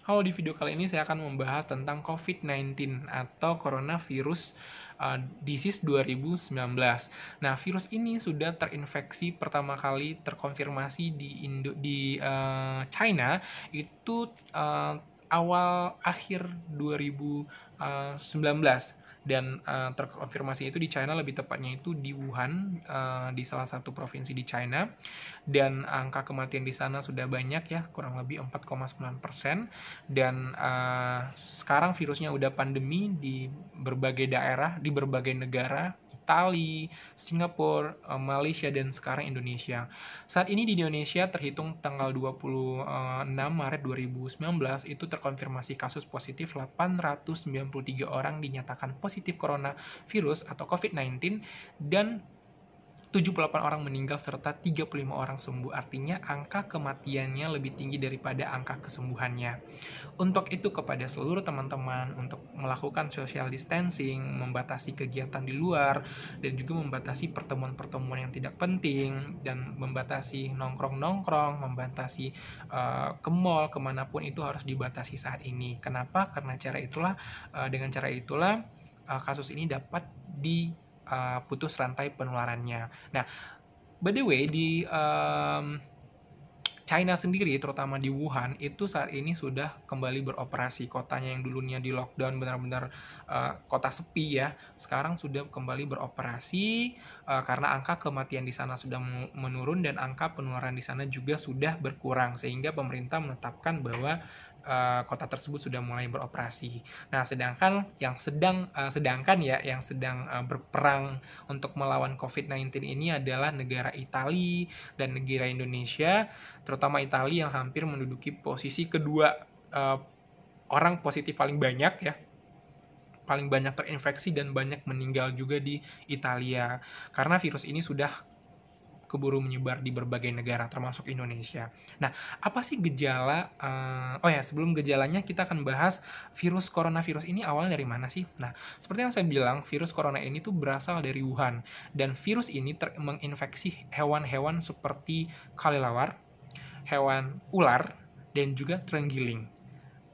Halo, di video kali ini saya akan membahas tentang COVID-19 atau Coronavirus Disease 2019. Nah, virus ini sudah terinfeksi pertama kali terkonfirmasi di China itu awal akhir 2019, dan terkonfirmasi itu di China, lebih tepatnya itu di Wuhan, di salah satu provinsi di China, dan angka kematian di sana sudah banyak ya, kurang lebih 4,9%. Dan sekarang virusnya udah pandemi di berbagai daerah, di berbagai negara, Italia, Singapura, Malaysia, dan sekarang Indonesia. Saat ini di Indonesia terhitung tanggal 26 Maret 2019 itu terkonfirmasi kasus positif 893 orang dinyatakan positif coronavirus atau COVID-19, dan 78 orang meninggal serta 35 orang sembuh. Artinya angka kematiannya lebih tinggi daripada angka kesembuhannya. Untuk itu, kepada seluruh teman-teman untuk melakukan social distancing, membatasi kegiatan di luar, dan juga membatasi pertemuan-pertemuan yang tidak penting, dan membatasi nongkrong-nongkrong, membatasi ke mall, kemanapun itu harus dibatasi saat ini. Kenapa? Karena dengan cara itulah kasus ini dapat putus rantai penularannya. Nah, by the way, di China sendiri, terutama di Wuhan, itu saat ini sudah kembali beroperasi. Kotanya yang dulunya di lockdown benar-benar kota sepi ya, sekarang sudah kembali beroperasi karena angka kematian di sana sudah menurun dan angka penularan di sana juga sudah berkurang, sehingga pemerintah menetapkan bahwa kota tersebut sudah mulai beroperasi. Nah, sedangkan yang sedang berperang untuk melawan COVID-19 ini adalah negara Italia dan negara Indonesia, terutama Italia yang hampir menduduki posisi kedua, orang positif paling banyak ya, paling banyak terinfeksi dan banyak meninggal juga di Italia, karena virus ini sudah keburu menyebar di berbagai negara termasuk Indonesia. Nah, apa sih gejala? Sebelum gejalanya kita akan bahas virus coronavirus ini awalnya dari mana sih? Nah, seperti yang saya bilang, virus corona ini tuh berasal dari Wuhan, dan virus ini menginfeksi hewan-hewan seperti kelelawar, hewan ular, dan juga terenggiling.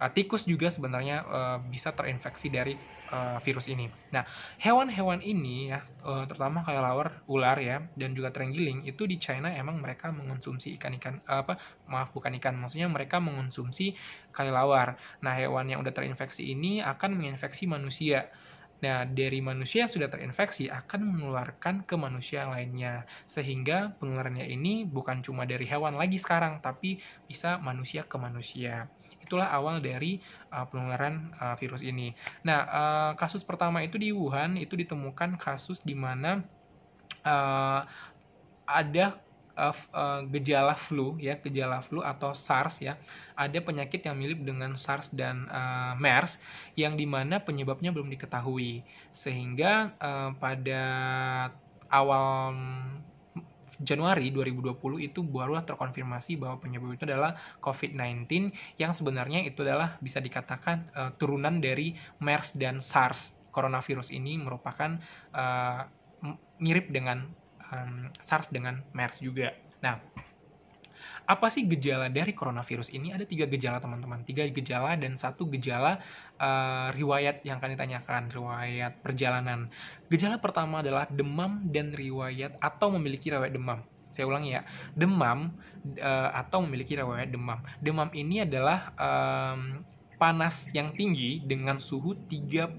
Tikus juga sebenarnya bisa terinfeksi dari virus ini. Nah, hewan-hewan ini ya, terutama kelelawar, ular ya, dan juga terenggiling, itu di China emang mereka mengonsumsi maksudnya mereka mengonsumsi kelelawar. Nah, hewan yang udah terinfeksi ini akan menginfeksi manusia. Nah, dari manusia yang sudah terinfeksi akan menularkan ke manusia lainnya, sehingga penularannya ini bukan cuma dari hewan lagi sekarang, tapi bisa manusia ke manusia. Itulah awal dari penularan virus ini. Nah, kasus pertama itu di Wuhan, itu ditemukan kasus di mana ada gejala flu atau SARS ya. Ada penyakit yang mirip dengan SARS dan MERS yang dimana penyebabnya belum diketahui, sehingga pada awal Januari 2020 itu barulah terkonfirmasi bahwa penyebab itu adalah COVID-19, yang sebenarnya itu adalah bisa dikatakan turunan dari MERS dan SARS. Coronavirus ini merupakan mirip dengan SARS dengan MERS juga. Nah, apa sih gejala dari coronavirus ini? Ada 3 gejala, teman-teman. 3 gejala dan 1 gejala riwayat yang akan ditanyakan, riwayat perjalanan. Gejala pertama adalah demam dan riwayat atau memiliki riwayat demam. Saya ulangi ya, demam atau memiliki riwayat demam. Demam ini adalah panas yang tinggi dengan suhu 38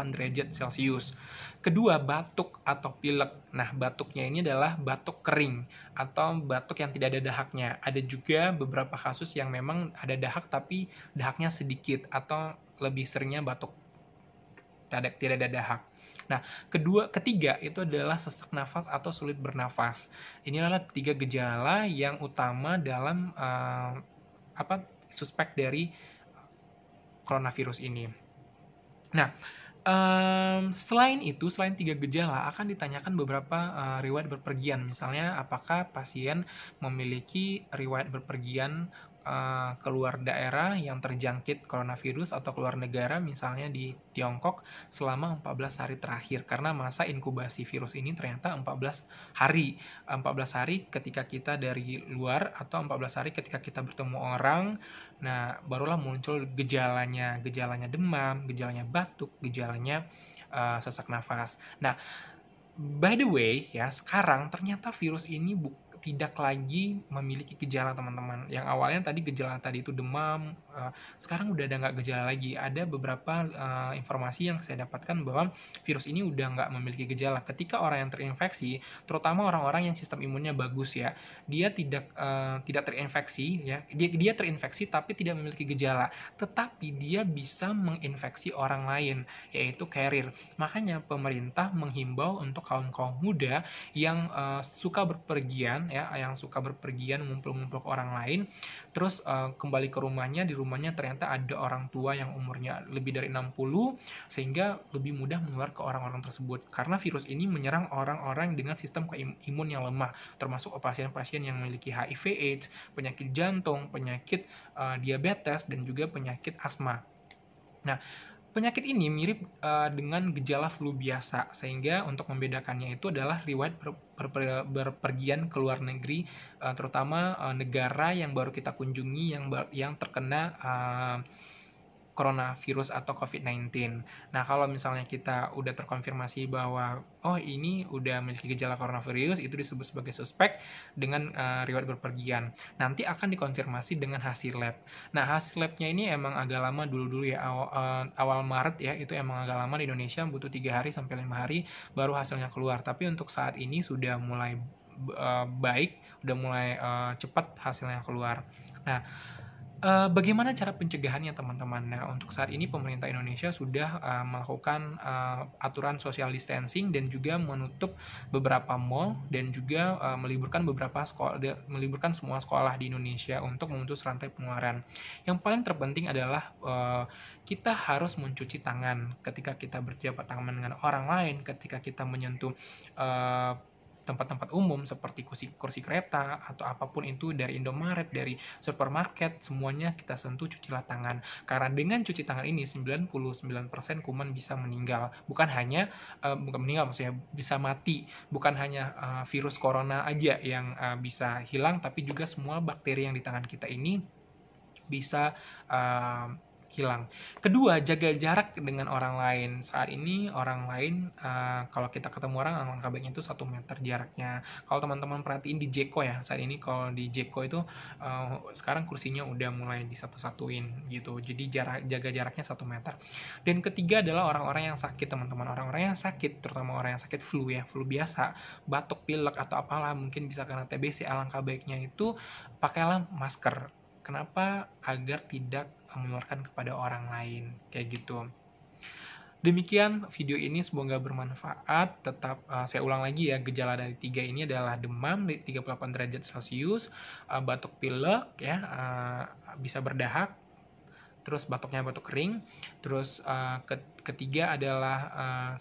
derajat Celcius. Kedua, batuk atau pilek. Nah, batuknya ini adalah batuk kering atau batuk yang tidak ada dahaknya. Ada juga beberapa kasus yang memang ada dahak tapi dahaknya sedikit, atau lebih seringnya batuk tidak ada dahak. Nah, ketiga itu adalah sesak nafas atau sulit bernafas. Ini adalah 3 gejala yang utama dalam suspek dari coronavirus ini. Nah, selain 3 gejala akan ditanyakan beberapa riwayat berpergian. Misalnya, apakah pasien memiliki riwayat berpergian keluar daerah yang terjangkit coronavirus atau keluar negara misalnya di Tiongkok selama 14 hari terakhir, karena masa inkubasi virus ini ternyata 14 hari. 14 hari ketika kita dari luar atau 14 hari ketika kita bertemu orang. Nah, barulah muncul gejalanya demam, gejalanya batuk, gejalanya sesak nafas. Nah, by the way ya, sekarang ternyata virus ini tidak lagi memiliki gejala, teman-teman. Yang awalnya tadi gejala tadi itu demam, sekarang udah ada nggak gejala lagi. Ada beberapa informasi yang saya dapatkan bahwa virus ini udah nggak memiliki gejala. Ketika orang yang terinfeksi, terutama orang-orang yang sistem imunnya bagus ya, dia tidak terinfeksi ya, dia terinfeksi tapi tidak memiliki gejala, tetapi dia bisa menginfeksi orang lain, yaitu carrier. Makanya pemerintah menghimbau untuk kaum muda yang suka berpergian ya, yang suka berpergian ngumpul-ngumpul ke orang lain, terus kembali ke rumahnya, di rumahnya ternyata ada orang tua yang umurnya lebih dari 60, sehingga lebih mudah menular ke orang-orang tersebut, karena virus ini menyerang orang-orang dengan sistem imun yang lemah, termasuk pasien-pasien yang memiliki HIV/AIDS, penyakit jantung, penyakit diabetes, dan juga penyakit asma. Nah, penyakit ini mirip dengan gejala flu biasa, sehingga untuk membedakannya itu adalah riwayat berpergian ke luar negeri, terutama negara yang baru kita kunjungi yang terkena coronavirus atau COVID-19. Nah, kalau misalnya kita udah terkonfirmasi bahwa ini udah memiliki gejala coronavirus, itu disebut sebagai suspek dengan riwayat berpergian. Nanti akan dikonfirmasi dengan hasil lab. Nah, hasil labnya ini emang agak lama dulu ya, awal Maret ya, itu emang agak lama di Indonesia, butuh 3 hari sampai 5 hari baru hasilnya keluar. Tapi untuk saat ini sudah mulai baik, udah mulai cepat hasilnya keluar. Nah, bagaimana cara pencegahannya, teman-teman? Nah, untuk saat ini pemerintah Indonesia sudah melakukan aturan social distancing dan juga menutup beberapa mall dan juga meliburkan meliburkan semua sekolah di Indonesia untuk memutus rantai penularan. Yang paling terpenting adalah kita harus mencuci tangan ketika kita berjabat tangan dengan orang lain, ketika kita menyentuh tempat-tempat umum seperti kursi kereta atau apapun itu, dari Indomaret, dari supermarket, semuanya kita sentuh, cucilah tangan. Karena dengan cuci tangan ini 99% kuman bisa meninggal. Bukan meninggal, maksudnya bisa mati. Bukan hanya virus corona aja yang bisa hilang, tapi juga semua bakteri yang di tangan kita ini bisa hilang. Kedua, jaga jarak dengan orang lain. Saat ini orang lain, kalau kita ketemu orang, alangkah baiknya itu 1 meter jaraknya. Kalau teman-teman perhatiin di Jeko ya, saat ini kalau di Jeko itu sekarang kursinya udah mulai disatu-satuin gitu. Jadi jaga jaraknya 1 meter. Dan ketiga adalah orang-orang yang sakit, teman-teman. Orang-orang yang sakit, terutama orang yang sakit flu ya, flu biasa, batuk, pilek atau apalah, mungkin bisa karena TBC, alangkah baiknya itu pakailah masker. Kenapa? Agar tidak menularkan kepada orang lain, kayak gitu. Demikian video ini, semoga bermanfaat. Tetap saya ulang lagi ya, gejala dari 3 ini adalah demam 38 derajat Celcius, batuk pilek ya, bisa berdahak, terus batuknya batuk kering, terus ketiga adalah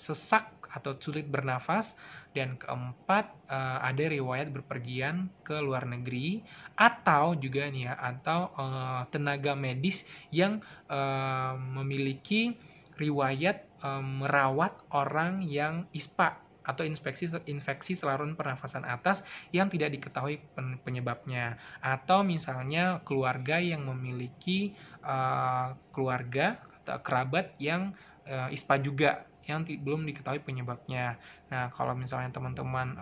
sesak atau sulit bernafas, dan keempat ada riwayat berpergian ke luar negeri, atau juga nih ya, atau tenaga medis yang memiliki riwayat merawat orang yang ISPA atau infeksi saluran pernafasan atas yang tidak diketahui penyebabnya, atau misalnya keluarga yang memiliki keluarga atau kerabat yang ISPA juga yang belum diketahui penyebabnya. Nah, kalau misalnya teman-teman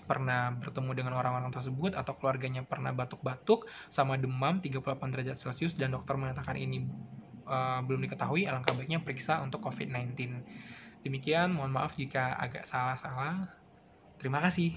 pernah bertemu dengan orang-orang tersebut atau keluarganya pernah batuk-batuk sama demam 38 derajat Celcius dan dokter mengatakan ini belum diketahui, alangkah baiknya periksa untuk COVID-19. Demikian, mohon maaf jika agak salah-salah. Terima kasih.